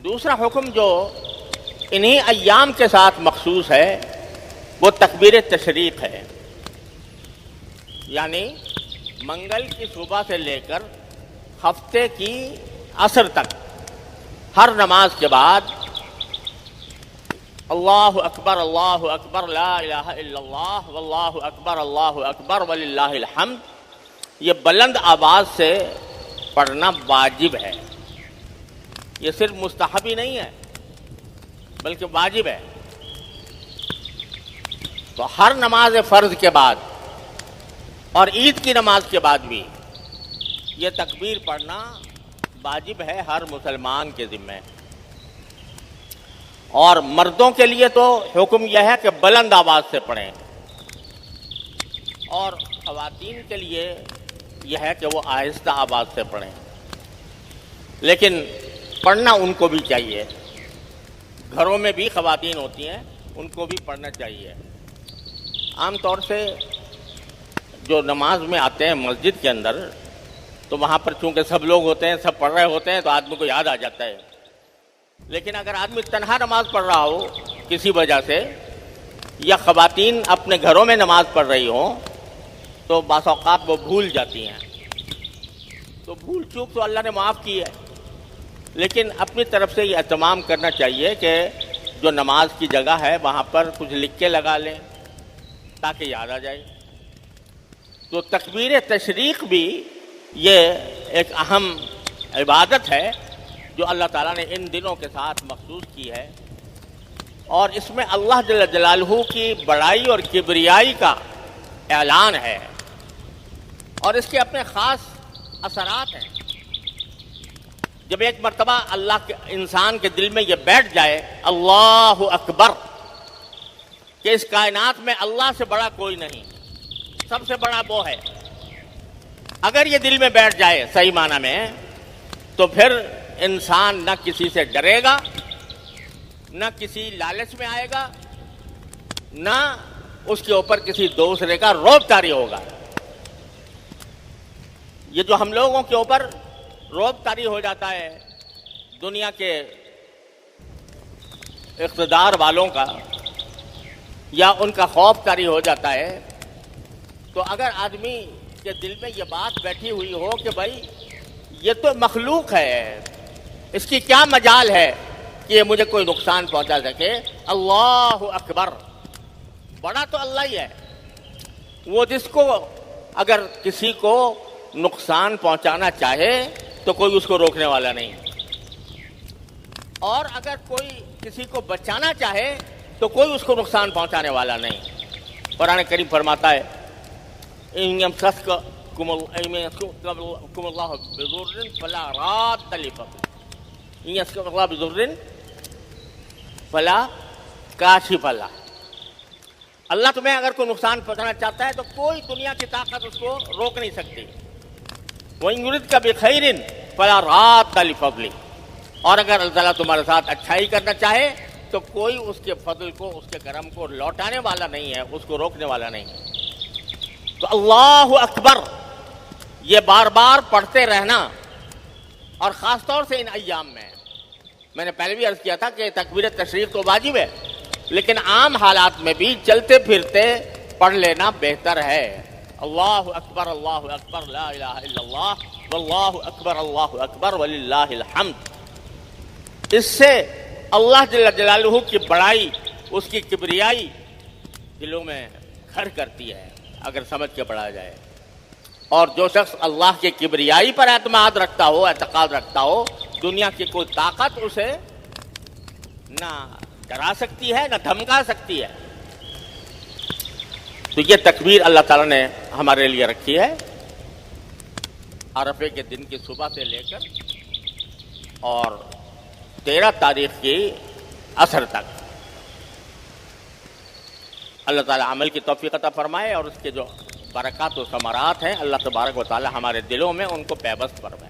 دوسرا حکم جو انہی ایام کے ساتھ مخصوص ہے وہ تکبیر تشریق ہے، یعنی منگل کی صبح سے لے کر ہفتے کی عصر تک ہر نماز کے بعد اللہ اکبر لا الہ الا اللہ واللہ اکبر وللہ الحمد یہ بلند آواز سے پڑھنا واجب ہے۔ یہ صرف مستحب ہی نہیں ہے بلکہ واجب ہے۔ تو ہر نماز فرض کے بعد اور عید کی نماز کے بعد بھی یہ تکبیر پڑھنا واجب ہے ہر مسلمان کے ذمہ۔ اور مردوں کے لیے تو حکم یہ ہے کہ بلند آواز سے پڑھیں، اور خواتین کے لیے یہ ہے کہ وہ آہستہ آواز سے پڑھیں، لیکن پڑھنا ان کو بھی چاہیے۔ گھروں میں بھی خواتین ہوتی ہیں، ان کو بھی پڑھنا چاہیے۔ عام طور سے جو نماز میں آتے ہیں مسجد کے اندر، تو وہاں پر چونکہ سب لوگ ہوتے ہیں، سب پڑھ رہے ہوتے ہیں، تو آدمی کو یاد آ جاتا ہے۔ لیکن اگر آدمی تنہا نماز پڑھ رہا ہو کسی وجہ سے، یا خواتین اپنے گھروں میں نماز پڑھ رہی ہوں، تو بعض اوقات وہ بھول جاتی ہیں۔ تو بھول چوک تو اللہ نے معاف کی ہے، لیکن اپنی طرف سے یہ اہتمام کرنا چاہیے کہ جو نماز کی جگہ ہے وہاں پر کچھ لکھ کے لگا لیں تاکہ یاد آ جائے۔ تو تکبیر تشریق بھی یہ ایک اہم عبادت ہے جو اللہ تعالیٰ نے ان دنوں کے ساتھ مخصوص کی ہے، اور اس میں اللہ جل جلالہ کی بڑائی اور کبریائی کا اعلان ہے، اور اس کے اپنے خاص اثرات ہیں۔ جب ایک مرتبہ اللہ کے انسان کے دل میں یہ بیٹھ جائے اللہ اکبر کہ اس کائنات میں اللہ سے بڑا کوئی نہیں، سب سے بڑا وہ ہے، اگر یہ دل میں بیٹھ جائے صحیح معنی میں، تو پھر انسان نہ کسی سے ڈرے گا، نہ کسی لالچ میں آئے گا، نہ اس کے اوپر کسی دوسرے کا رعب طاری ہوگا۔ یہ جو ہم لوگوں کے اوپر رعب طاری ہو جاتا ہے دنیا کے اقتدار والوں کا، یا ان کا خوف طاری ہو جاتا ہے، تو اگر آدمی کے دل میں یہ بات بیٹھی ہوئی ہو کہ بھائی یہ تو مخلوق ہے، اس کی کیا مجال ہے کہ یہ مجھے کوئی نقصان پہنچا سکے، اللہ اکبر، بڑا تو اللہ ہی ہے، وہ جس کو اگر کسی کو نقصان پہنچانا چاہے تو کوئی اس کو روکنے والا نہیں، اور اگر کوئی کسی کو بچانا چاہے تو کوئی اس کو نقصان پہنچانے والا نہیں۔ قرآن کریم فرماتا ہے إِن يَمْسَسْكَكُمُ اللَّهُ بِضُرٍّ فَلَا رَادَّ لِفَضْلِهِ إِن يَمْسَسْكَكُمُ اللَّهُ بِضُرٍّ فَلَا كَاشِفَ لَهُ، اللہ تمہیں اگر کوئی نقصان پہنچانا چاہتا ہے تو کوئی دنیا کی طاقت اس کو روک نہیں سکتی۔ وَإِن يُرِدْكَ بِخَيْرٍ فَلَا رَادَّ لِفَضْلِهِ، اور اگر اللہ تعالیٰ تمہارے ساتھ اچھائی کرنا چاہے تو کوئی اس کے فضل کو، اس کے کرم کو لوٹانے والا نہیں ہے، اس کو روکنے والا نہیں ہے۔ تو اللہ اکبر یہ بار بار پڑھتے رہنا، اور خاص طور سے ان ایام میں نے پہلے بھی عرض کیا تھا کہ تکبیر تشریق تو واجب ہے، لیکن عام حالات میں بھی چلتے پھرتے پڑھ لینا بہتر ہے۔ اللہ اکبر لا الہ الا اللہ واللہ اکبر وللہ الحمد۔ اس سے اللہ جل جلالہ کی بڑائی، اس کی کبریائی دلوں میں گھر کرتی ہے اگر سمجھ کے پڑھا جائے۔ اور جو شخص اللہ کی کبریائی پر اعتماد رکھتا ہو، اعتقاد رکھتا ہو، دنیا کی کوئی طاقت اسے نہ ڈرا سکتی ہے نہ دھمکا سکتی ہے۔ تو یہ تکبیر اللہ تعالیٰ نے ہمارے لیے رکھی ہے عرفے کے دن کی صبح سے لے کر اور 13 تاریخ کی عصر تک۔ اللہ تعالیٰ عمل کی توفیق عطا فرمائے، اور اس کے جو برکات و ثمرات ہیں اللہ تبارک و تعالیٰ ہمارے دلوں میں ان کو پیوست فرمائے۔